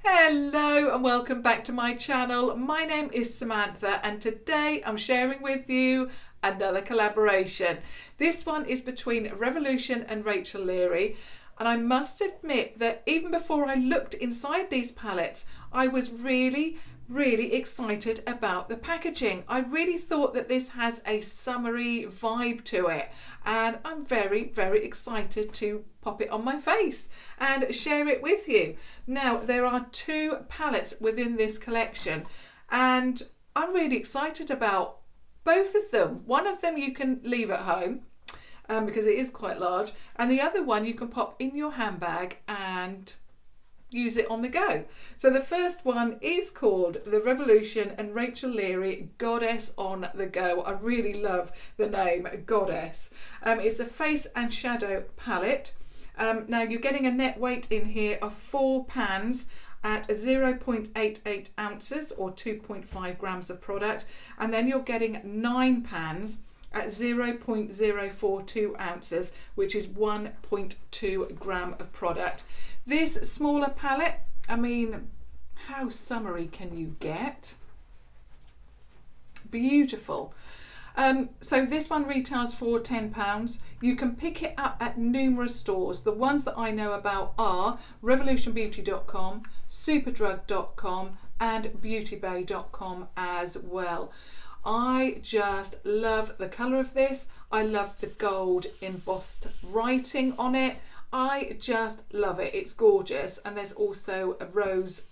Hello and welcome back to my channel. My name is Samantha and today I'm sharing with you another collaboration. This one is between Revolution and Rachel Leary, and I must admit that even before I looked inside these palettes I was really excited about the packaging. I really thought that this has a summery vibe to it, and I'm very excited to pop it on my face and share it with you. Now, there are two palettes within this collection and I'm really excited about both of them. One of them you can leave at home because it is quite large, and the other one you can pop in your handbag and use it on the go. So the first one is called the Revolution and Rachel Leary Goddess on the Go. I really love the name Goddess. It's a face and shadow palette. Now you're getting a net weight in here of 4 pans at 0.88 ounces or 2.5 grams of product, and then you're getting 9 pans at 0.042 ounces, which is 1.2 gram of product. This smaller palette, I mean, how summery can you get? Beautiful. So this one retails for £10. You can pick it up at numerous stores. The ones that I know about are revolutionbeauty.com, superdrug.com and beautybay.com as well. I just love the colour of this. I love the gold embossed writing on it. I just love it. It's gorgeous, and there's also a rose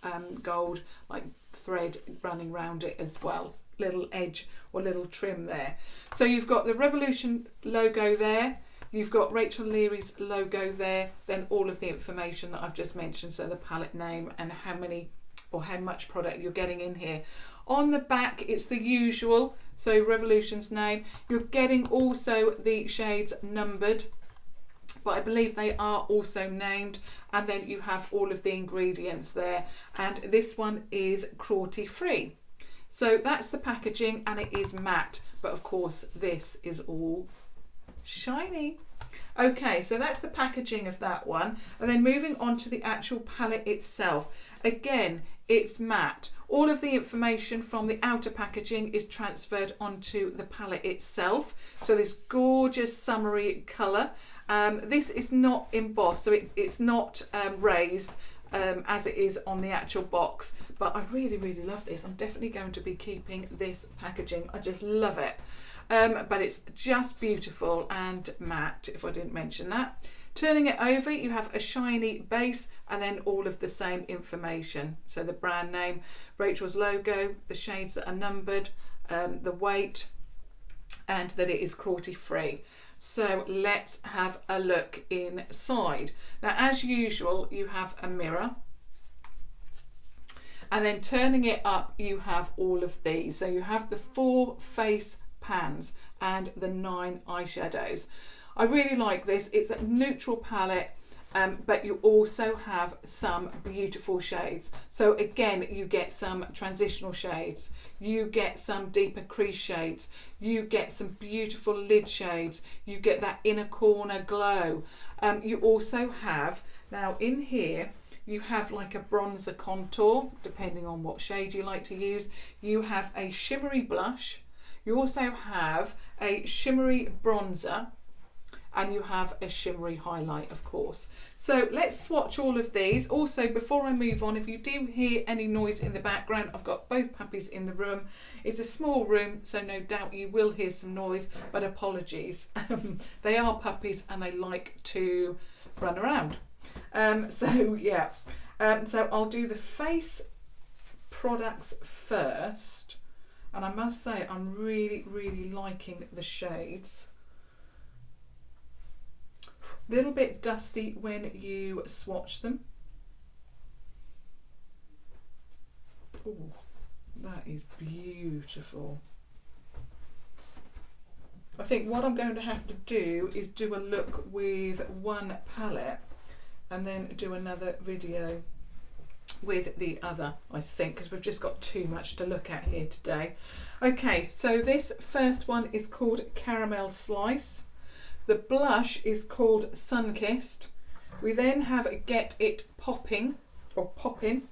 gold like thread running around it as well, little edge or little trim there. So you've got the Revolution logo there, you've got Rachel Leary's logo there, then all of the information that I've just mentioned, so the palette name and how many or how much product you're getting in here. On the back it's the usual, so Revolution's name. You're getting also the shades numbered, but I believe they are also named, and then you have all of the ingredients there, and this one is cruelty free. So that's the packaging, and it is matte, but of course this is all shiny. Okay, so that's the packaging of that one, and then moving on to the actual palette itself. Again, it's matte. All of the information from the outer packaging is transferred onto the palette itself. So this gorgeous summery colour. This is not embossed, so it's not raised as it is on the actual box, but I really love this. I'm definitely going to be keeping this packaging. I just love it. But it's just beautiful and matte, if I didn't mention that. Turning it over, you have a shiny base and then all of the same information. So the brand name, Rachel's logo, the shades that are numbered, the weight, and that it is cruelty free. So let's have a look inside. Now, as usual, you have a mirror, and then turning it up, you have all of these. So you have the 4 face pans and the 9 eyeshadows. I really like this. It's a neutral palette, but you also have some beautiful shades. So again, you get some transitional shades, you get some deeper crease shades, you get some beautiful lid shades, you get that inner corner glow. You also have, now in here, you have like a bronzer contour, depending on what shade you like to use. You have a shimmery blush, you also have a shimmery bronzer, and you have a shimmery highlight, of course. So let's swatch all of these. Also, before I move on, if you do hear any noise in the background, I've got both puppies in the room. It's a small room, so no doubt you will hear some noise, but apologies. They are puppies and they like to run around. So I'll do the face products first. And I must say, I'm really liking the shades. Little bit dusty when you swatch them. Oh, that is beautiful. I think what I'm going to have to do is do a look with one palette and then do another video with the other, I think, because we've just got too much to look at here today. Okay, so this first one is called Caramel Slice. The blush is called Sunkissed. We then have Get It Popping or Poppin',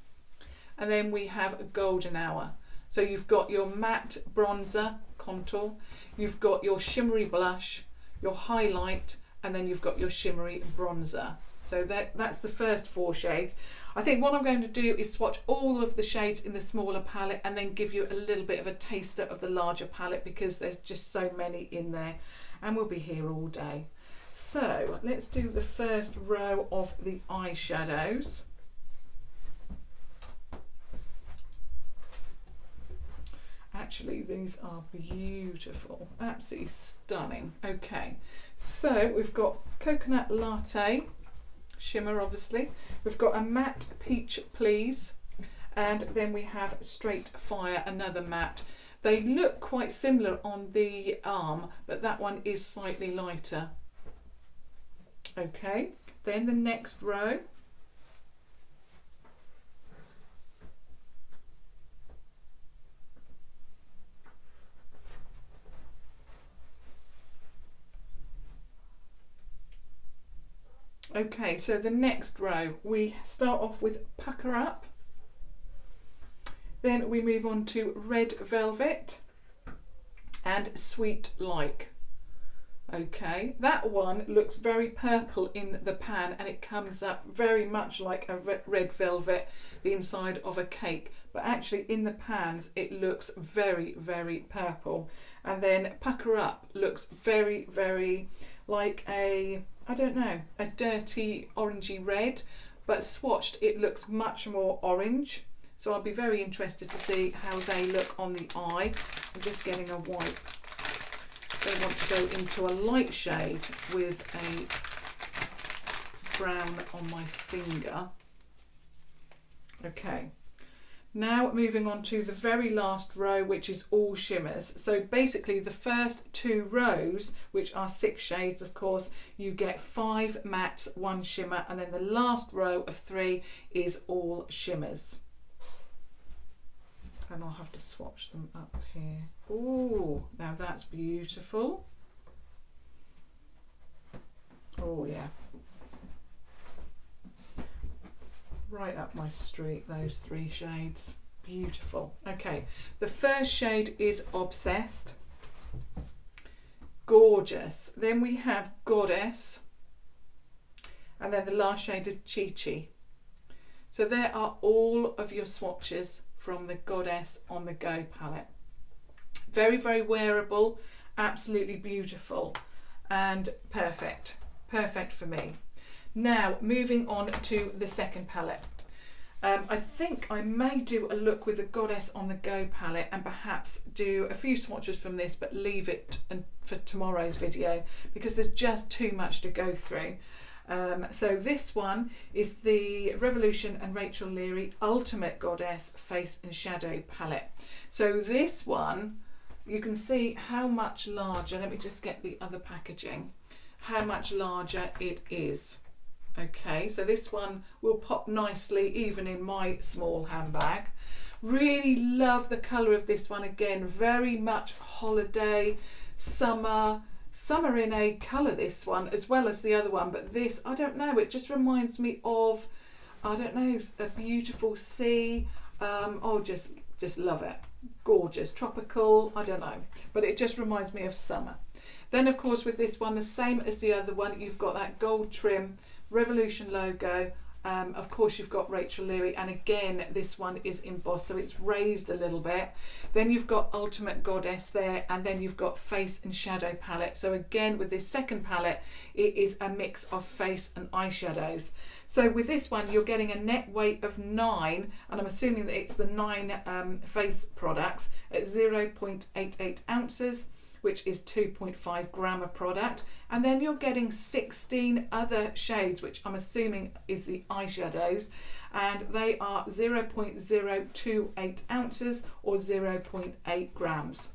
and then we have a golden hour. So you've got your matte bronzer contour, you've got your shimmery blush, your highlight, and then you've got your shimmery bronzer. So that's the first 4 shades. I think what I'm going to do is swatch all of the shades in the smaller palette and then give you a little bit of a taster of the larger palette, because there's just so many in there and we'll be here all day. So let's do the first row of the eyeshadows. Actually, these are beautiful, absolutely stunning. Okay, so we've got Coconut Latte shimmer, obviously. We've got a matte Peach Please, and then we have Straight Fire, another matte. They look quite similar on the arm, but that one is slightly lighter. Okay, then the next row. Okay, so the next row, we start off with Pucker Up. Then we move on to Red Velvet and Sweet Like. Okay, that one looks very purple in the pan, and it comes up very much like a red velvet, the inside of a cake. But actually in the pans, it looks very, very purple. And then Pucker Up looks very, very like a, I don't know, a dirty orangey red, but swatched it looks much more orange. So I'll be very interested to see how they look on the eye. I'm just getting a wipe. They want to go into a light shade with a brown on my finger. Okay. Now moving on to the very last row, which is all shimmers. So basically the first 2 rows, which are 6 shades, of course, you get 5 mattes, 1 shimmer, and then the last row of 3 is all shimmers. And I'll have to swatch them up here. Oh, now that's beautiful. Oh yeah. Right up my street, those 3 shades. Beautiful. Okay, the first shade is Obsessed. Gorgeous. Then we have Goddess. And then the last shade is Chi Chi. So there are all of your swatches from the Goddess on the Go palette. Very, very wearable, absolutely beautiful and perfect. Perfect for me. Now, moving on to the second palette. I think I may do a look with the Goddess on the Go palette and perhaps do a few swatches from this, but leave it for tomorrow's video because there's just too much to go through. So this one is the Revolution and Rachel Leary Ultimate Goddess Face and Shadow palette. So this one, you can see how much larger, let me just get the other packaging, how much larger it is. Okay, so this one will pop nicely even in my small handbag. Really love the colour of this one. Again, very much holiday, summer in a colour, this one, as well as the other one. But this, I don't know, it just reminds me of, I don't know, a beautiful sea. Oh, just love it. Gorgeous, tropical, I don't know. But it just reminds me of summer. Then, of course, with this one, the same as the other one, you've got that gold trim Revolution logo. Of course, you've got Rachel Leary, and again, this one is embossed, so it's raised a little bit. Then you've got Ultimate Goddess there, and then you've got Face and Shadow palette. So again, with this second palette, it is a mix of face and eyeshadows. So with this one, you're getting a net weight of 9, and I'm assuming that it's the 9 face products at 0.88 ounces. Which is 2.5 gram of product, and then you're getting 16 other shades, which I'm assuming is the eyeshadows, and they are 0.028 ounces or 0.8 grams.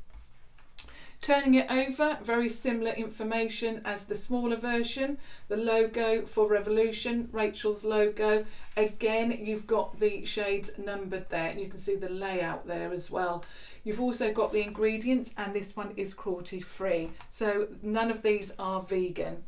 Turning it over, very similar information as the smaller version. The logo for Revolution, Rachel's logo. Again, you've got the shades numbered there, and you can see the layout there as well. You've also got the ingredients, and this one is cruelty free. So none of these are vegan.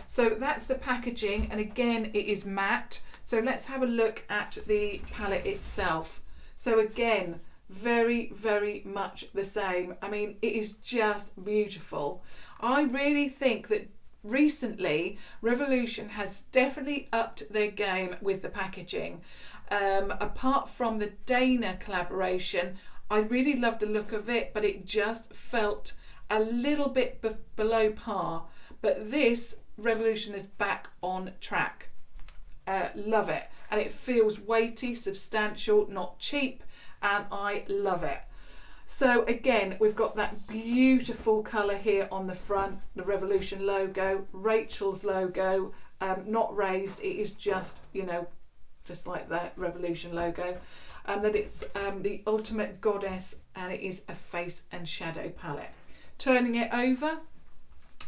So that's the packaging, and again, it is matte. So let's have a look at the palette itself. So again, very, very much the same. I mean, it is just beautiful. I really think that recently Revolution has definitely upped their game with the packaging. Apart from the Dana collaboration, I really loved the look of it, but it just felt a little bit below par. But this Revolution is back on track. Love it. And it feels weighty, substantial, not cheap, and I love it. So again, we've got that beautiful colour here on the front, the Revolution logo, Rachel's logo, not raised, it is just, you know, just like that Revolution logo. That it's the Ultimate Goddess, and it is a face and shadow palette. Turning it over,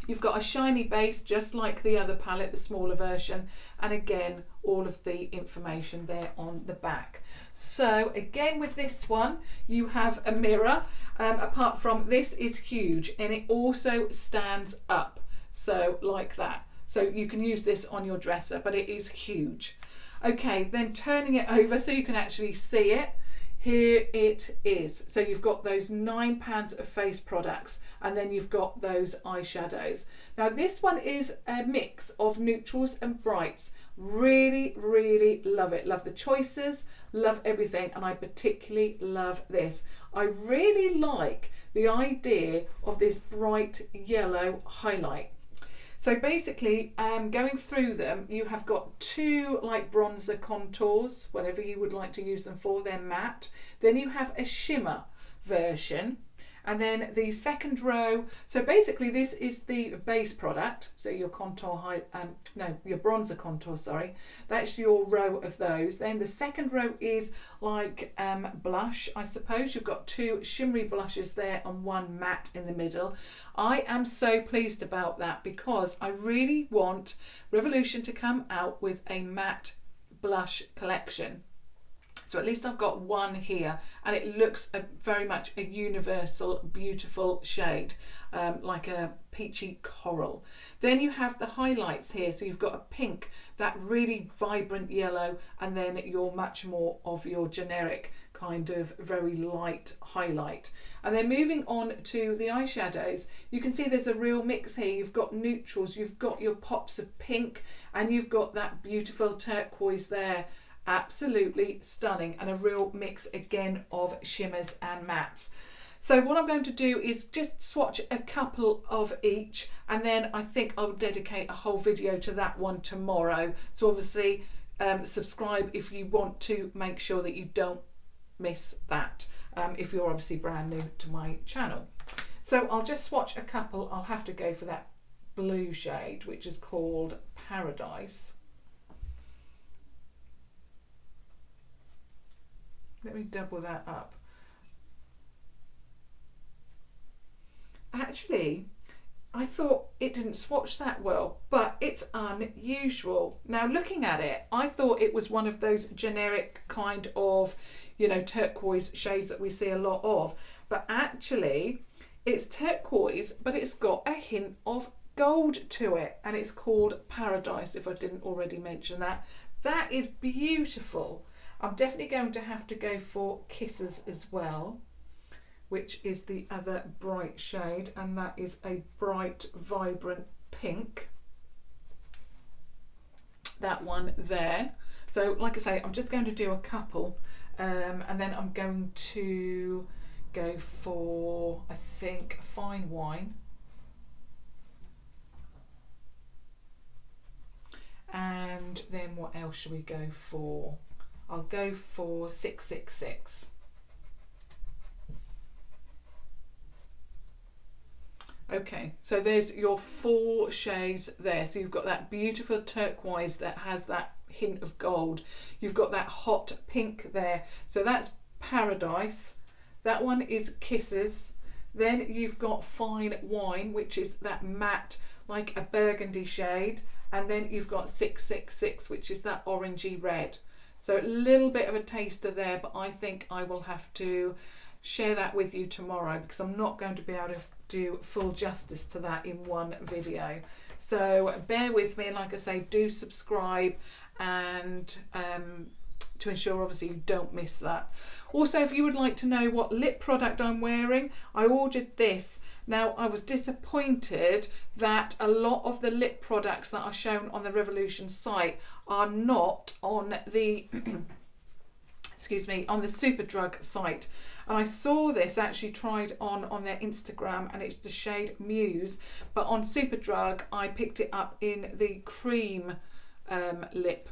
you've got a shiny base just like the other palette, the smaller version, and again all of the information there on the back. So again with this one you have a mirror, apart from this is huge, and it also stands up, so like that, so you can use this on your dresser, but it is huge. Okay, then turning it over so you can actually see it. Here it is. So you've got those £9 of face products, and then you've got those eyeshadows. Now this one is a mix of neutrals and brights. Really, really love it. Love the choices, love everything, and I particularly love this. I really like the idea of this bright yellow highlight. So basically, going through them, you have got two like bronzer contours, whatever you would like to use them for, they're matte. Then you have a shimmer version, and then the second row, so basically this is the base product, so your contour your bronzer contour, sorry, that's your row of those. Then the second row is like blush, I suppose. You've got two shimmery blushes there and one matte in the middle. I am so pleased about that because I really want Revolution to come out with a matte blush collection. So at least I've got one here, and it looks very much a universal, beautiful shade, like a peachy coral. Then you have the highlights here. So you've got a pink, that really vibrant yellow, and then you're much more of your generic kind of very light highlight. And then moving on to the eyeshadows, you can see there's a real mix here. You've got neutrals, you've got your pops of pink, and you've got that beautiful turquoise there. Absolutely stunning, and a real mix again of shimmers and mattes. So what I'm going to do is just swatch a couple of each, and then I think I'll dedicate a whole video to that one tomorrow. So obviously subscribe if you want to make sure that you don't miss that, if you're obviously brand new to my channel. So I'll just swatch a couple. I'll have to go for that blue shade, which is called Paradise. Let me double that up. Actually, I thought it didn't swatch that well, but it's unusual. Now looking at it, I thought it was one of those generic kind of, you know, turquoise shades that we see a lot of, but actually it's turquoise, but it's got a hint of gold to it, and it's called Paradise, if I didn't already mention that. That is beautiful. I'm definitely going to have to go for Kisses as well, which is the other bright shade, and that is a bright, vibrant pink. That one there. So like I say, I'm just going to do a couple, and then I'm going to go for, I think, Fine Wine. And then what else should we go for? I'll go for 666. Okay, so there's your 4 shades there. So you've got that beautiful turquoise that has that hint of gold. You've got that hot pink there. So that's Paradise. That one is Kisses. Then you've got Fine Wine, which is that matte, like a burgundy shade. And then you've got 666, which is that orangey red. So a little bit of a taster there, but I think I will have to share that with you tomorrow because I'm not going to be able to do full justice to that in one video. So bear with me, and like I say, do subscribe, and to ensure obviously you don't miss that. Also, if you would like to know what lip product I'm wearing, I ordered this. Now, I was disappointed that a lot of the lip products that are shown on the Revolution site are not on the excuse me, on the Superdrug site. And I saw this actually tried on their Instagram, and it's the shade Muse, but on Superdrug I picked it up in the Creme lip.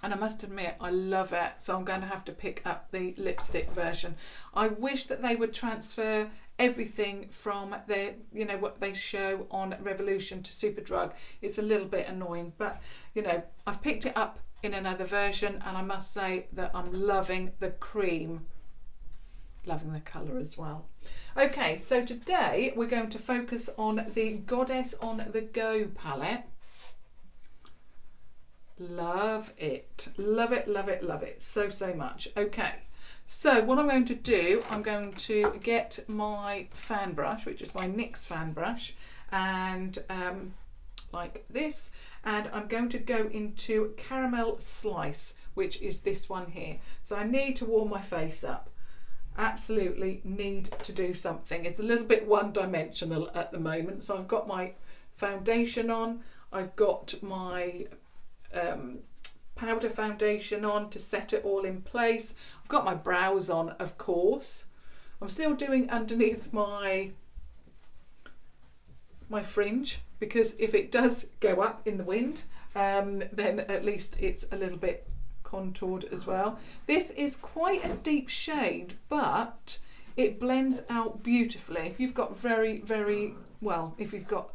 And I must admit, I love it. So I'm going to have to pick up the lipstick version. I wish that they would transfer everything from their, you know, what they show on Revolution to Superdrug. It's a little bit annoying, but you know, I've picked it up in another version, and I must say that I'm loving the Creme. Loving the colour as well. Okay, so today we're going to focus on the Goddess on the Go palette. Love it, love it, love it, love it so much. Okay, so what I'm going to do, I'm going to get my fan brush, which is my NYX fan brush, and like this, and I'm going to go into Caramel Slice, which is this one here. So I need to warm my face up. Absolutely need to do something. It's a little bit one-dimensional at the moment. So I've got my foundation on, I've got my powder foundation on to set it all in place. I've got my brows on, of course. I'm still doing underneath my fringe, because if it does go up in the wind, then at least it's a little bit contoured as well. This is quite a deep shade, but it blends out beautifully. If you've got if you've got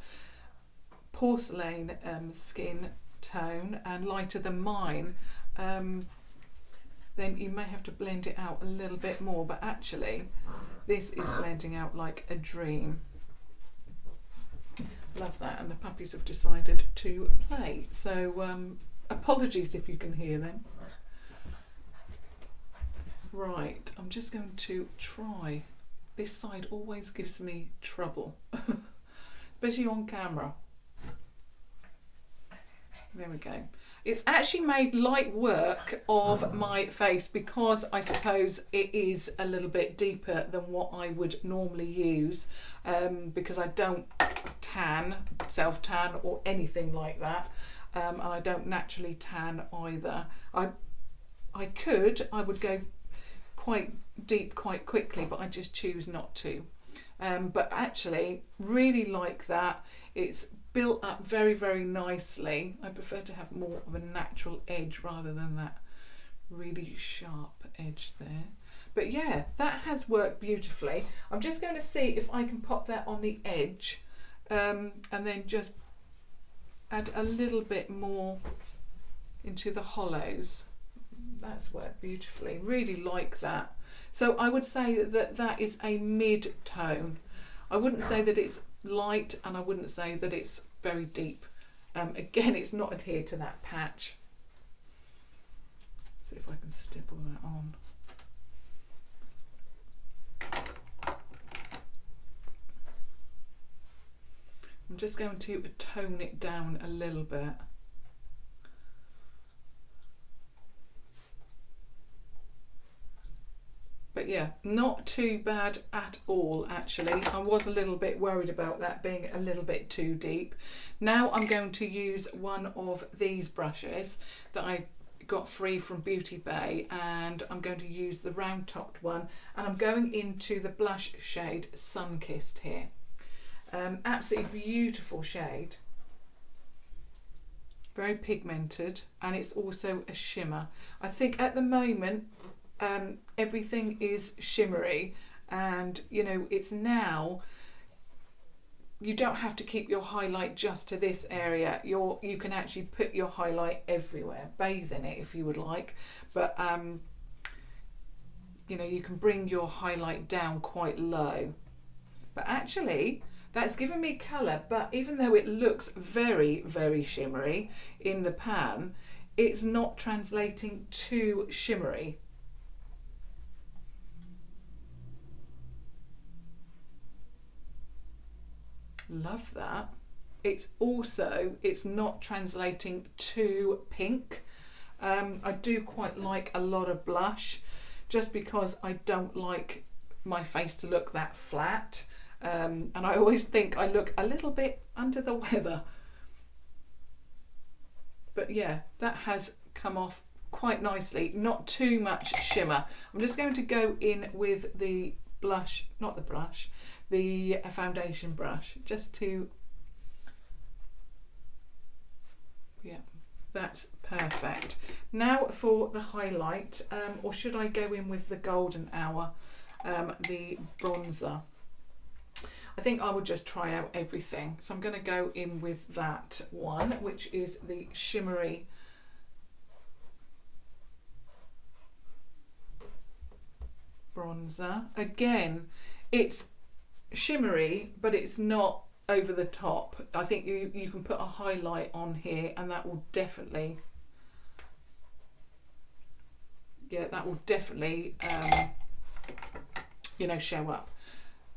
porcelain skin tone and lighter than mine, then you may have to blend it out a little bit more, but actually this is blending out like a dream. Love that. And the puppies have decided to play, so apologies if you can hear them. Right, I'm just going to try. This side always gives me trouble, especially on camera. There we go. It's actually made light work of my face, because I suppose it is a little bit deeper than what I would normally use, because I don't self-tan or anything like that, and I don't naturally tan either. I would go quite deep quite quickly, but I just choose not to. But actually really like that. It's built up very nicely. I prefer to have more of a natural edge rather than that really sharp edge there. But yeah, that has worked beautifully. I'm just going to see if I can pop that on the edge, and then just add a little bit more into the hollows. That's worked beautifully. Really like that. So I would say that that is a mid-tone. I wouldn't say that it's light, and I wouldn't say that it's very deep. Again, it's not adhered to that patch. See if I can stipple that on. I'm just going to tone it down a little bit. But yeah, not too bad at all actually. I was a little bit worried about that being a little bit too deep. Now I'm going to use one of these brushes that I got free from Beauty Bay, and I'm going to use the round topped one, and I'm going into the blush shade Sunkissed here. Absolutely beautiful shade. Very pigmented, and it's also a shimmer. I think at the moment everything is shimmery, and you know, it's now, you don't have to keep your highlight just to this area. You can actually put your highlight everywhere, bathe in it if you would like, but you know, you can bring your highlight down quite low. But actually that's given me colour, but even though it looks very shimmery in the pan, it's not translating too shimmery. Love that. It's not translating too pink. I do quite like a lot of blush, just because I don't like my face to look that flat, and I always think I look a little bit under the weather. But yeah, that has come off quite nicely, not too much shimmer. I'm just going to go in with the blush, not the blush, the foundation brush, just to, yeah, that's perfect. Now for the highlight, or should I go in with the Golden Hour, the bronzer? I think I will just try out everything. So I'm going to go in with that one, which is the shimmery bronzer. Again, it's shimmery, but it's not over the top. I think you can put a highlight on here and that will definitely, yeah, that will definitely, you know, show up.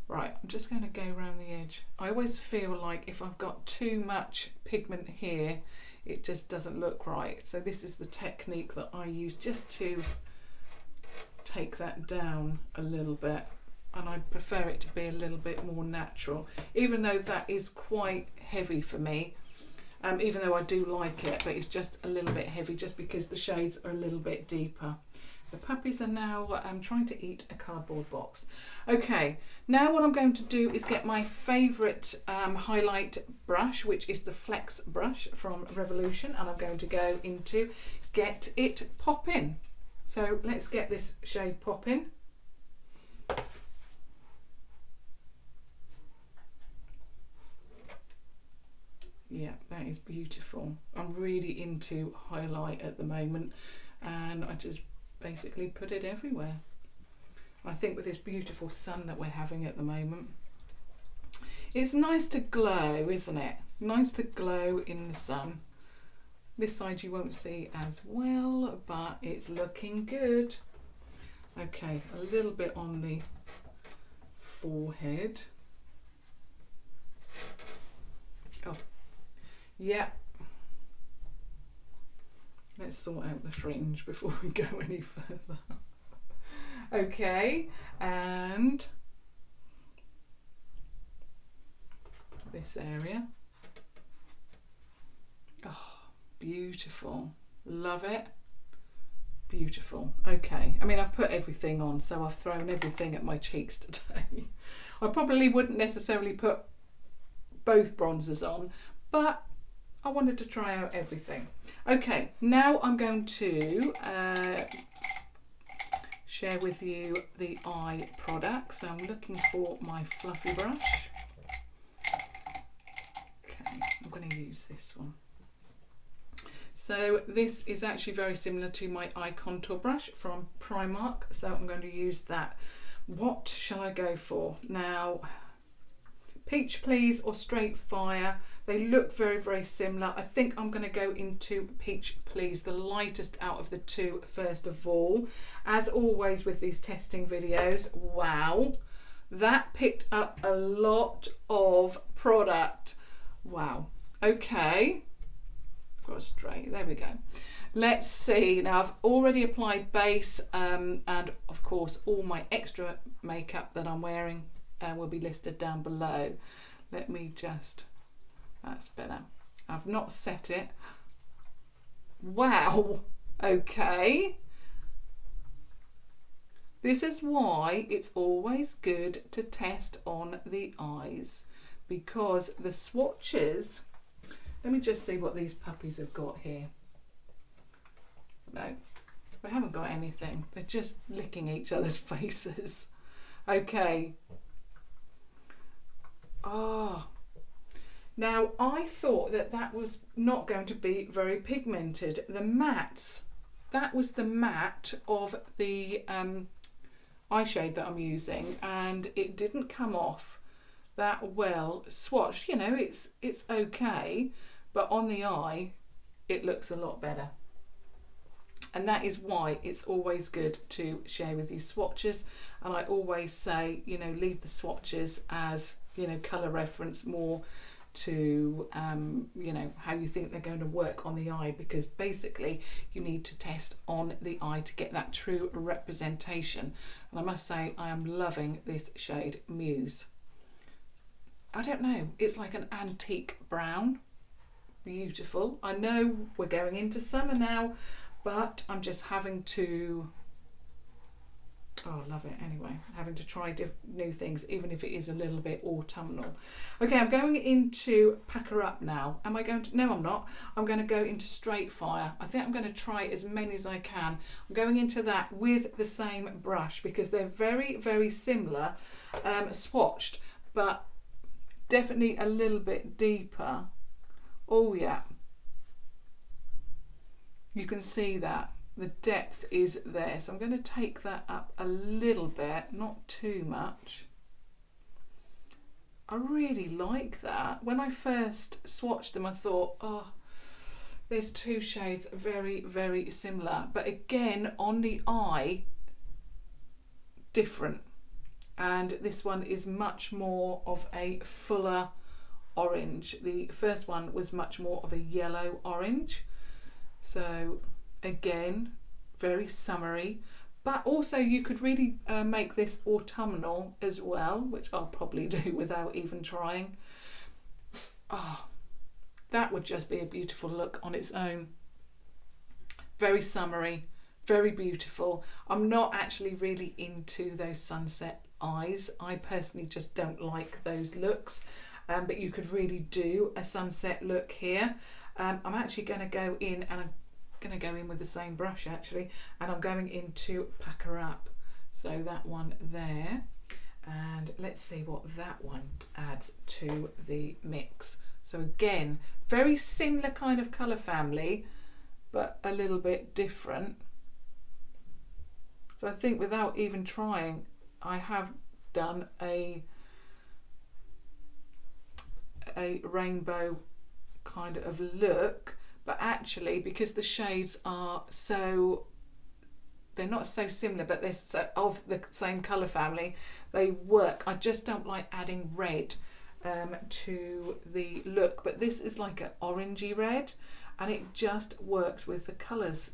Right, I'm just going to go around the edge. I always feel like if I've got too much pigment here, it just doesn't look right. So this is the technique that I use just to take that down a little bit. And I prefer it to be a little bit more natural, even though that is quite heavy for me. Even though I do like it, but it's just a little bit heavy just because the shades are a little bit deeper. The puppies are now trying to eat a cardboard box. Okay, now what I'm going to do is get my favourite highlight brush, which is the Flex brush from Revolution, and I'm going to go into Get It Poppin'. So let's get this shade popping. Yeah, that is beautiful. I'm really into highlight at the moment, and I just basically put it everywhere. I think with this beautiful sun that we're having at the moment, it's nice to glow, isn't it? Nice to glow in the sun. This side you won't see as well, but it's looking good. Okay, a little bit on the forehead. Oh, yeah. Let's sort out the fringe before we go any further. Okay, and this area. Oh, beautiful. Love it. Beautiful. Okay, I mean, I've put everything on, so I've thrown everything at my cheeks today. I probably wouldn't necessarily put both bronzers on, but I wanted to try out everything. Okay, now I'm going to share with you the eye product. So I'm looking for my fluffy brush. Okay, I'm going to use this one. So this is actually very similar to my eye contour brush from Primark. So I'm going to use that. What shall I go for? Now, Peach Please or Straight Fire. They look very, very similar. I think I'm going to go into Peach Please, the lightest out of the two first of all. As always with these testing videos, wow, that picked up a lot of product. Wow. Okay. Got straight. There we go. Let's see. Now I've already applied base and of course all my extra makeup that I'm wearing will be listed down below. Let me just, that's better. I've not set it. Wow. Okay. This is why it's always good to test on the eyes, because the swatches, let me just see what these puppies have got here. No, they haven't got anything. They're just licking each other's faces. Okay. Ah. Now, I thought that that was not going to be very pigmented. The mattes, that was the matte of the eye shade that I'm using, and it didn't come off that well swatched. You know, it's okay, but on the eye, it looks a lot better. And that is why it's always good to share with you swatches. And I always say, you know, leave the swatches as, you know, colour reference more to you know, how you think they're going to work on the eye, because basically you need to test on the eye to get that true representation. And I must say, I am loving this shade Muse. I don't know, it's like an antique brown. Beautiful. I know we're going into summer now, but I'm just having to, oh, I love it anyway, having to try new things, even if it is a little bit autumnal. Okay, I'm going into Pack Her Up now. Am I going to, no I'm not, I'm going to go into Straight Fire. I think I'm going to try as many as I can. I'm going into that with the same brush because they're very, very similar, swatched, but definitely a little bit deeper. Oh yeah, you can see that the depth is there, so I'm going to take that up a little bit, not too much. I really like that. When I first swatched them I thought, oh, there's two shades very, very similar, but again on the eye different, and this one is much more of a fuller orange. The first one was much more of a yellow orange, so again very summery, but also you could really make this autumnal as well, which I'll probably do without even trying. Oh, that would just be a beautiful look on its own. Very summery, very beautiful. I'm not actually really into those sunset eyes. I personally just don't like those looks. But you could really do a sunset look here. I'm actually going to go in, and I'm going to go in with the same brush actually, and I'm going into Pack Her Up. So that one there, and let's see what that one adds to the mix. So again, very similar kind of colour family, but a little bit different. So I think without even trying, I have done a rainbow kind of look, but actually because the shades are so, they're not so similar, but they're so of the same colour family, they work. I just don't like adding red to the look, but this is like an orangey red and it just works with the colours.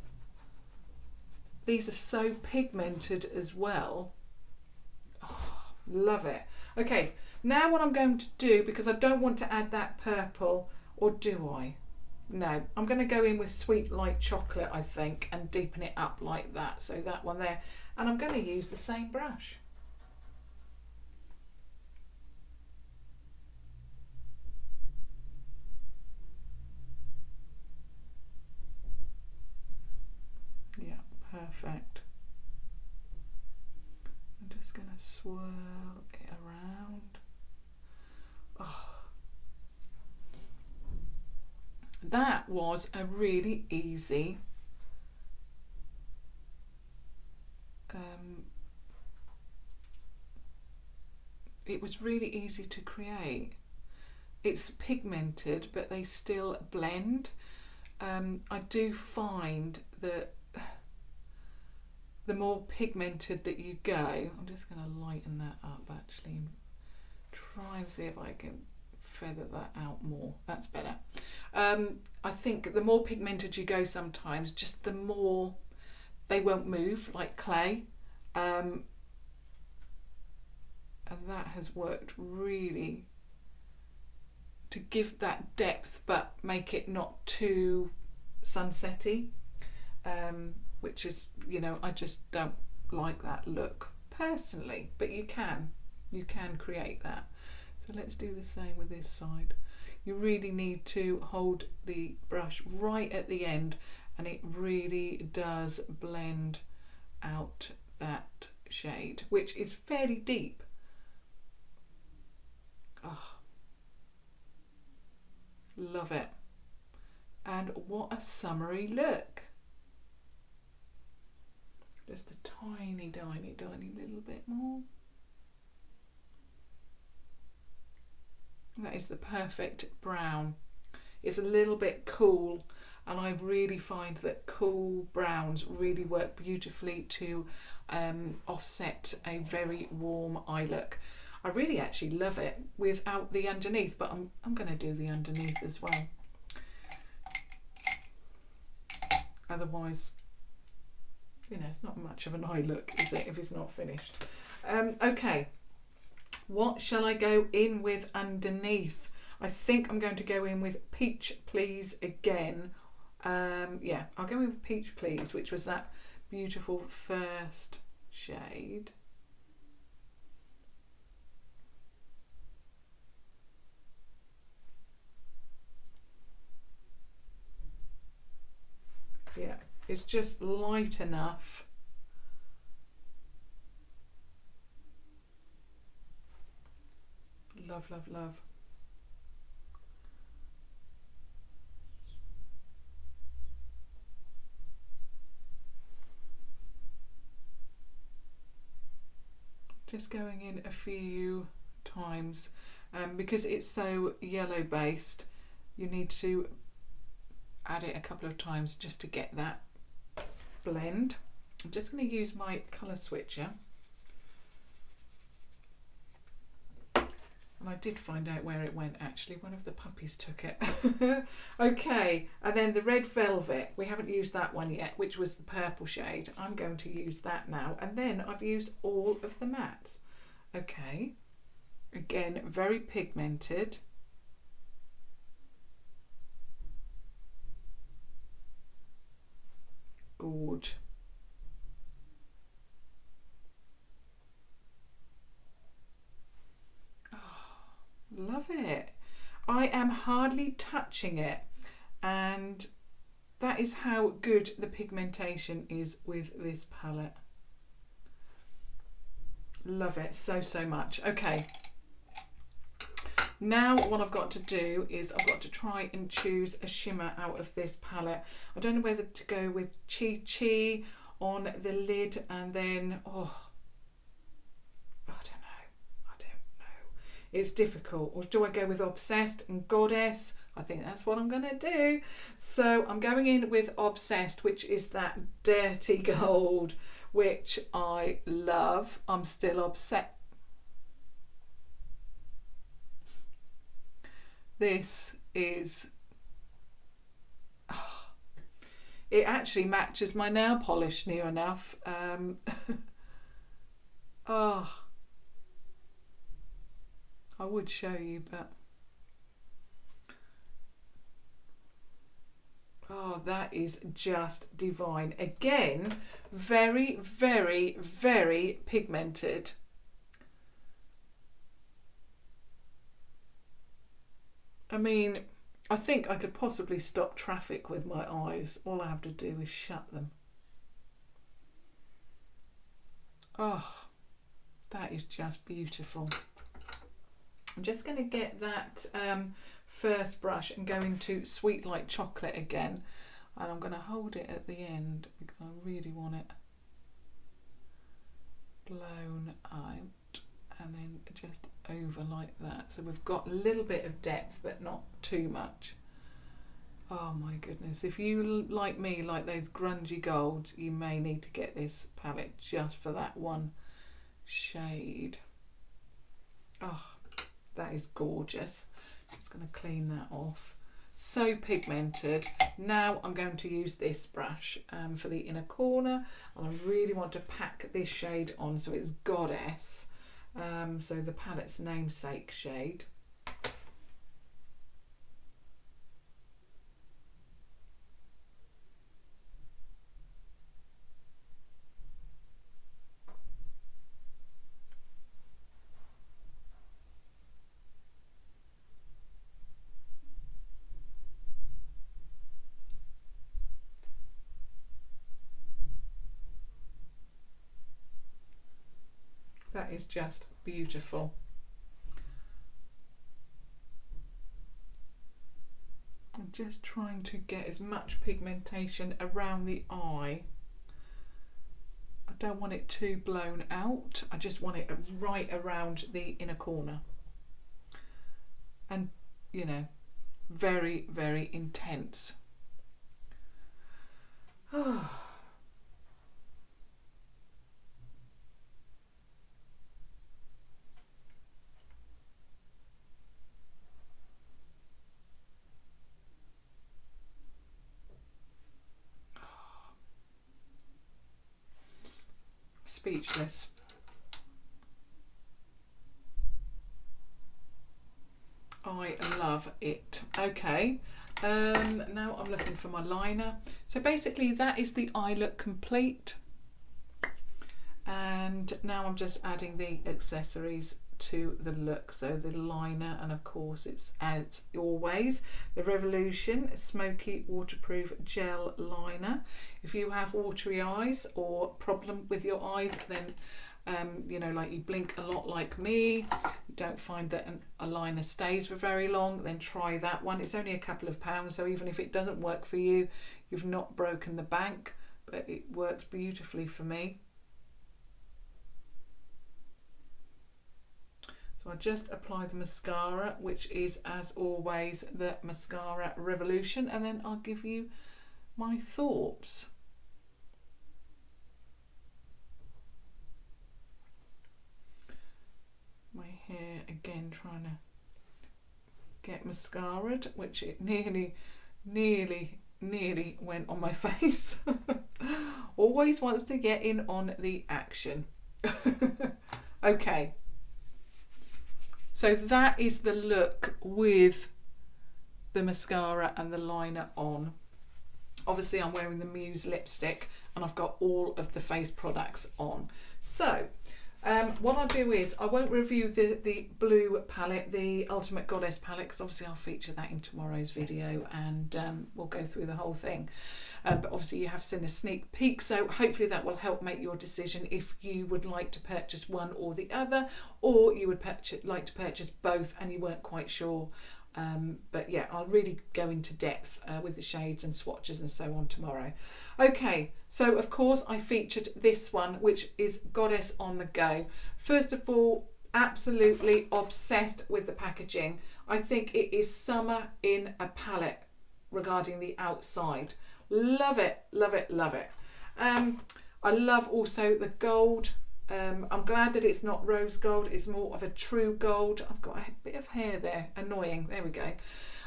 These are so pigmented as well. Oh, love it. Okay, now what I'm going to do, because I don't want to add that purple, or do I? No, I'm going to go in with Sweet Light Chocolate, I think, and deepen it up like that. So that one there, and I'm going to use the same brush. Yeah, perfect. I'm just going to swirl it around. Oh, that was a really easy it was really easy to create. It's pigmented, but they still blend. I do find that the more pigmented that you go, I'm just going to lighten that up actually and try and see if I can feather that out more. That's better. I think the more pigmented you go sometimes, just the more they won't move like clay. And that has worked really to give that depth but make it not too sunsetty, which is, you know, I just don't like that look personally, but you can create that. So let's do the same with this side. You really need to hold the brush right at the end, and it really does blend out that shade, which is fairly deep. Oh, love it. And what a summery look. Just a tiny, tiny, tiny little bit more. That is the perfect brown. It's a little bit cool, and I really find that cool browns really work beautifully to offset a very warm eye look. I really actually love it without the underneath, but I'm going to do the underneath as well. Otherwise, you know, it's not much of an eye look, is it, if it's not finished? Okay, what shall I go in with underneath? I think I'm going to go in with Peach Please again. Yeah, I'll go with Peach Please, which was that beautiful first shade. Yeah, it's just light enough. Love, love, love. Just going in a few times, because it's so yellow based, you need to add it a couple of times just to get that blend. I'm just going to use my colour switcher, and I did find out where it went actually. One of the puppies took it. Okay, and then the red velvet, we haven't used that one yet, which was the purple shade. I'm going to use that now, and then I've used all of the mattes. Okay, again, very pigmented. Gorge. Oh, love it. I am hardly touching it, and that is how good the pigmentation is with this palette. Love it so, so much. Okay, now what I've got to do is I've got to try and choose a shimmer out of this palette. I don't know whether to go with Chi Chi on the lid, and then, oh, I don't know. It's difficult. Or do I go with Obsessed and Goddess? I think that's what I'm going to do. So I'm going in with Obsessed, which is that dirty gold, which I love. I'm still upset. This is, oh, it actually matches my nail polish near enough. Oh, I would show you, but oh, that is just divine. Again, very, very, very pigmented. I mean, I think I could possibly stop traffic with my eyes. All I have to do is shut them. Oh, that is just beautiful. I'm just going to get that first brush and go into Sweet Like Chocolate again. And I'm going to hold it at the end because I really want it blown out. And then just over like that. So we've got a little bit of depth, but not too much. Oh my goodness. If you, like me, like those grungy golds, you may need to get this palette just for that one shade. Oh, that is gorgeous. Just going to clean that off. So pigmented. Now I'm going to use this brush for the inner corner, and I really want to pack this shade on, so it's Goddess. So the palette's namesake shade. That is just beautiful. I'm just trying to get as much pigmentation around the eye. I don't want it too blown out. I just want it right around the inner corner. And, you know, very, very intense. Oh. speechless. I love it. Okay, now I'm looking for my liner. So basically that is the eye look complete. And now I'm just adding the accessories to the look. So the liner, and of course it's, as always, the Revolution Smoky Waterproof Gel Liner. If you have watery eyes or problem with your eyes, then you know, like you blink a lot like me, you don't find that a liner stays for very long, then try that one. It's only a couple of pounds, so even if it doesn't work for you, you've not broken the bank, but it works beautifully for me. So I just apply the mascara, which is, as always, the Mascara Revolution, and then I'll give you my thoughts. My hair again, trying to get mascaraed, which it nearly went on my face. Always wants to get in on the action. Okay, so that is the look with the mascara and the liner on. Obviously I'm wearing the Muse lipstick and I've got all of the face products on. So what I'll do is, I won't review the blue palette, the Ultimate Goddess palette, because obviously I'll feature that in tomorrow's video, and we'll go through the whole thing. But obviously you have seen a sneak peek, so hopefully that will help make your decision if you would like to purchase one or the other, or you would like to purchase both and you weren't quite sure. But yeah, I'll really go into depth with the shades and swatches and so on tomorrow. Okay, so of course I featured this one, which is Goddess on the Go. First of all, absolutely obsessed with the packaging. I think it is summer in a palette regarding the outside. Love it, love it, love it. I love also the gold. I'm glad that it's not rose gold, it's more of a true gold. I've got a bit of hair there, annoying, there we go.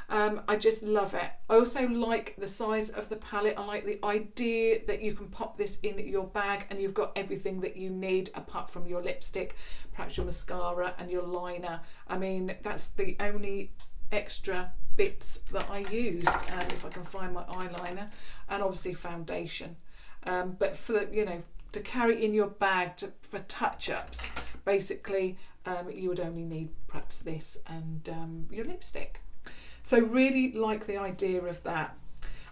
I just love it. I also like the size of the palette. I like the idea that you can pop this in your bag and you've got everything that you need apart from your lipstick, perhaps your mascara and your liner. I mean, that's the only extra bits that I used, if I can find my eyeliner, and obviously foundation. But for the, you know, to carry in your bag for touch-ups, basically you would only need perhaps this and your lipstick. So really like the idea of that.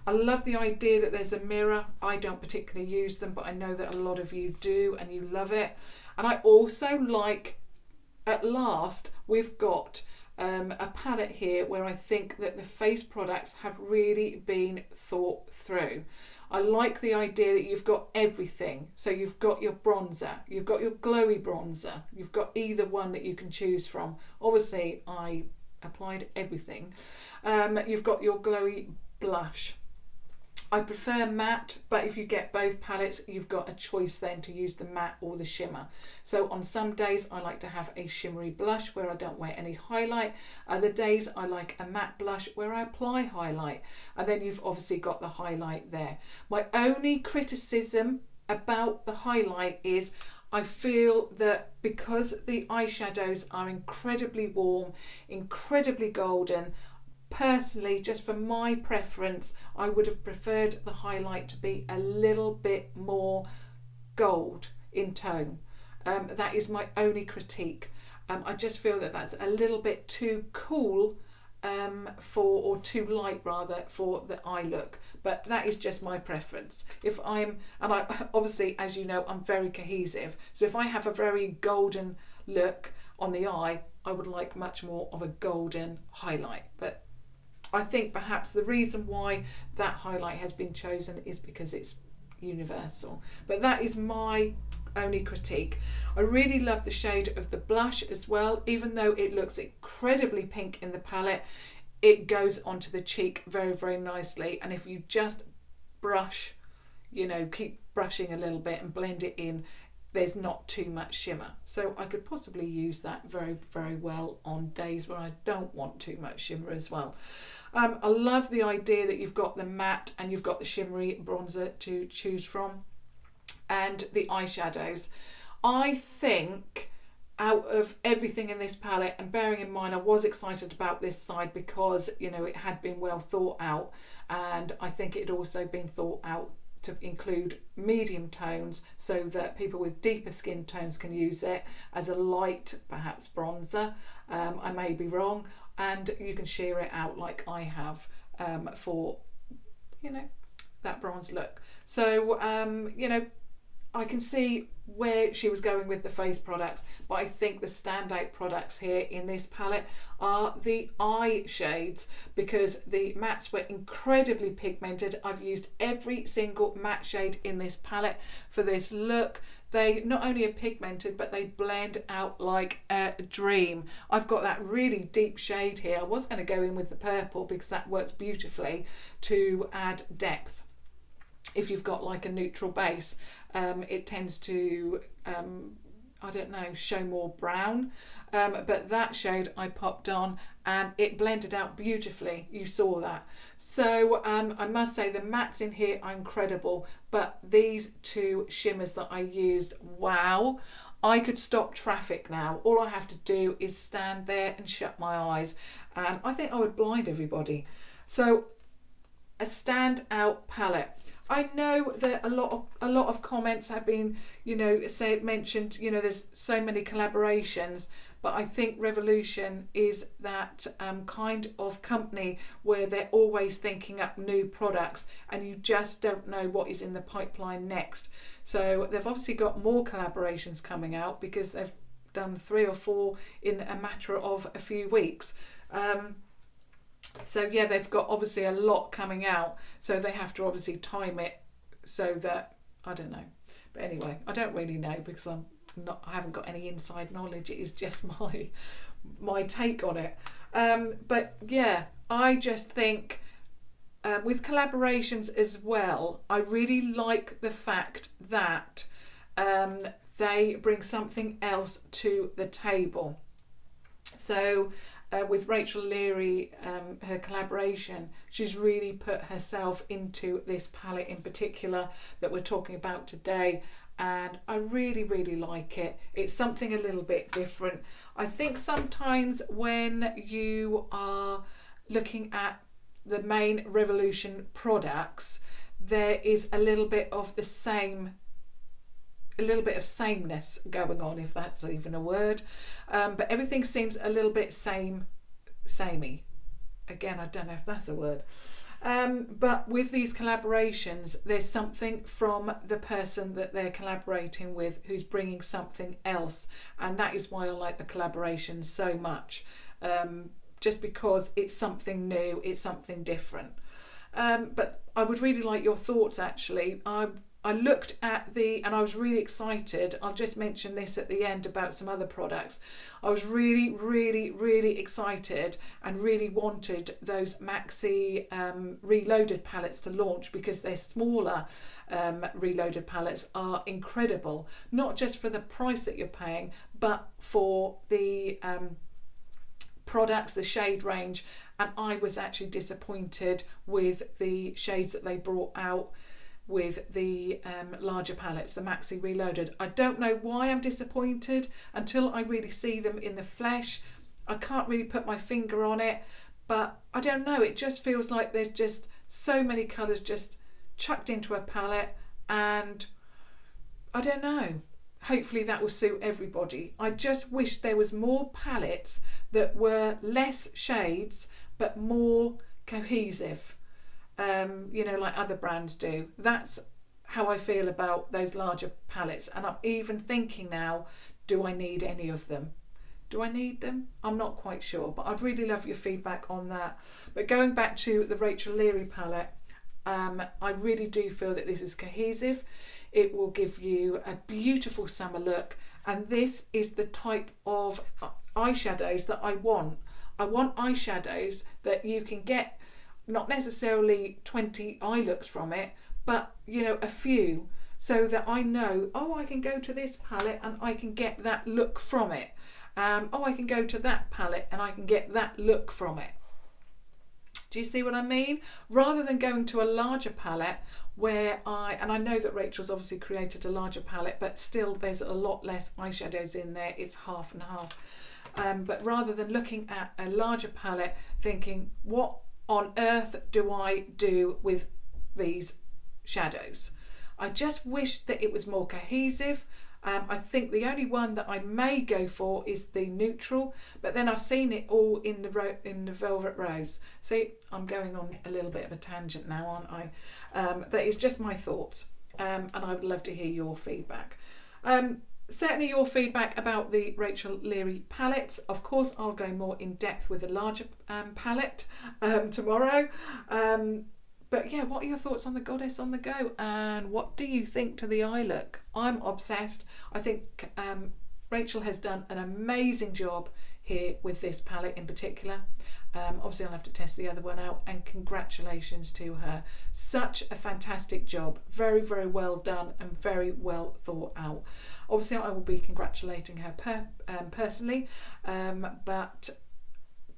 I love the idea that there's a mirror. I don't particularly use them, but I know that a lot of you do and you love it. And I also like, at last, we've got a palette here where I think that the face products have really been thought through. I like the idea that you've got everything. So you've got your bronzer, you've got your glowy bronzer, you've got either one that you can choose from. Obviously I applied everything. You've got your glowy blush. I prefer matte, but if you get both palettes, you've got a choice then to use the matte or the shimmer. So on some days I like to have a shimmery blush where I don't wear any highlight. Other days I like a matte blush where I apply highlight. And then you've obviously got the highlight there. My only criticism about the highlight is I feel that because the eyeshadows are incredibly warm, incredibly golden, personally, just for my preference, I would have preferred the highlight to be a little bit more gold in tone. That is my only critique. I just feel that that's a little bit too cool or too light rather, for the eye look. But that is just my preference. And I obviously, as you know, I'm very cohesive. So if I have a very golden look on the eye, I would like much more of a golden highlight. But I think perhaps the reason why that highlight has been chosen is because it's universal. But that is my only critique. I really love the shade of the blush as well. Even though it looks incredibly pink in the palette, it goes onto the cheek very, very nicely. And if you just brush, you know, keep brushing a little bit and blend it in, there's not too much shimmer. So I could possibly use that very, very well on days where I don't want too much shimmer as well. I love the idea that you've got the matte and you've got the shimmery bronzer to choose from. and the eyeshadows. I think out of everything in this palette, and bearing in mind I was excited about this side because, you know, it had been well thought out, and I think it had also been thought out to include medium tones so that people with deeper skin tones can use it as a light, perhaps bronzer. I may be wrong, and you can sheer it out like I have for, you know, that bronze look. So you know, I can see where she was going with the face products, but I think the standout products here in this palette are the eye shades, because the mattes were incredibly pigmented. I've used every single matte shade in this palette for this look. They not only are pigmented, but they blend out like a dream. I've got that really deep shade here. I was going to go in with the purple because that works beautifully to add depth. If you've got like a neutral base, it tends to, I don't know, show more brown. But that shade I popped on and it blended out beautifully. You saw that. So I must say the mattes in here are incredible, but these two shimmers that I used, wow. I could stop traffic now. All I have to do is stand there and shut my eyes, and I think I would blind everybody. So a standout palette. I know that a lot of comments have been, you know, mentioned, you know, there's so many collaborations, but I think Revolution is that kind of company where they're always thinking up new products and you just don't know what is in the pipeline next. So they've obviously got more collaborations coming out because they've done 3 or 4 in a matter of a few weeks. So yeah, they've got obviously a lot coming out, so they have to obviously time it so that, I don't know. But anyway, I don't really know because I haven't got any inside knowledge. It is just my take on it. But yeah, I just think with collaborations as well, I really like the fact that they bring something else to the table. So with Rachel Leary, her collaboration, she's really put herself into this palette in particular that we're talking about today, and I really, really like it. It's something a little bit different. I think sometimes when you are looking at the main Revolution products, there is a little bit of the same, a little bit of sameness going on, if that's even a word, but everything seems a little bit samey. Again, I don't know if that's a word, but with these collaborations, there's something from the person that they're collaborating with who's bringing something else, and that is why I like the collaborations so much, just because it's something new, it's something different. But I would really like your thoughts actually. I looked at and I was really excited. I'll just mention this at the end about some other products. I was really, really, really excited and really wanted those Maxi Reloaded palettes to launch because their smaller Reloaded palettes are incredible. Not just for the price that you're paying, but for the products, the shade range. And I was actually disappointed with the shades that they brought out with the larger palettes, the Maxi Reloaded. I don't know why I'm disappointed until I really see them in the flesh. I can't really put my finger on it, but I don't know, it just feels like there's just so many colours just chucked into a palette, and I don't know, hopefully that will suit everybody. I just wish there was more palettes that were less shades but more cohesive. You know, like other brands do. That's how I feel about those larger palettes, and I'm even thinking now, do I need any of them? Do I need them? I'm not quite sure, but I'd really love your feedback on that. But going back to the Rachel Leary palette, I really do feel that this is cohesive. It will give you a beautiful summer look, and this is the type of eyeshadows that I want. I want eyeshadows that you can get not necessarily 20 eye looks from it, but you know, a few, so that I know, oh, I can go to this palette and I can get that look from it. Oh, I can go to that palette and I can get that look from it. Do you see what I mean? Rather than going to a larger palette where I know that Rachel's obviously created a larger palette, but still there's a lot less eyeshadows in there. It's half and half. But rather than looking at a larger palette thinking, what on earth do I do with these shadows? I just wish that it was more cohesive. I think the only one that I may go for is the neutral, but then I've seen it all in the Velvet Rose. See, I'm going on a little bit of a tangent now, aren't I? But it's just my thoughts, and I would love to hear your feedback. Certainly your feedback about the Rachel Leary palettes. Of course, I'll go more in depth with a larger palette tomorrow. But yeah, what are your thoughts on the Goddess on the Go? And what do you think to the eye look? I'm obsessed. I think Rachel has done an amazing job here with this palette in particular. Obviously, I'll have to test the other one out, and congratulations to her. Such a fantastic job. Very, very well done and very well thought out. Obviously, I will be congratulating her personally, but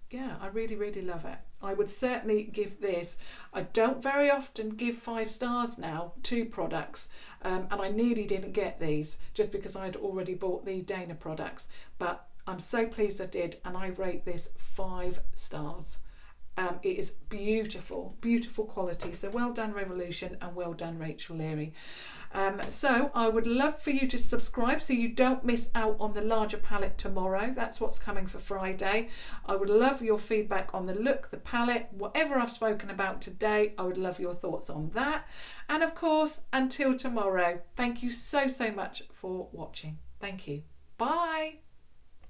yeah, I really, really love it. I would certainly give this, I don't very often give 5 stars now to products, and I nearly didn't get these just because I'd already bought the Dana products, but I'm so pleased I did, and I rate this 5 stars. It is beautiful, beautiful quality. So well done Revolution, and well done Rachel Leary. So I would love for you to subscribe so you don't miss out on the larger palette tomorrow. That's what's coming for Friday. I would love your feedback on the look, the palette, whatever I've spoken about today. I would love your thoughts on that. And of course, until tomorrow, thank you so, so much for watching. Thank you. Bye.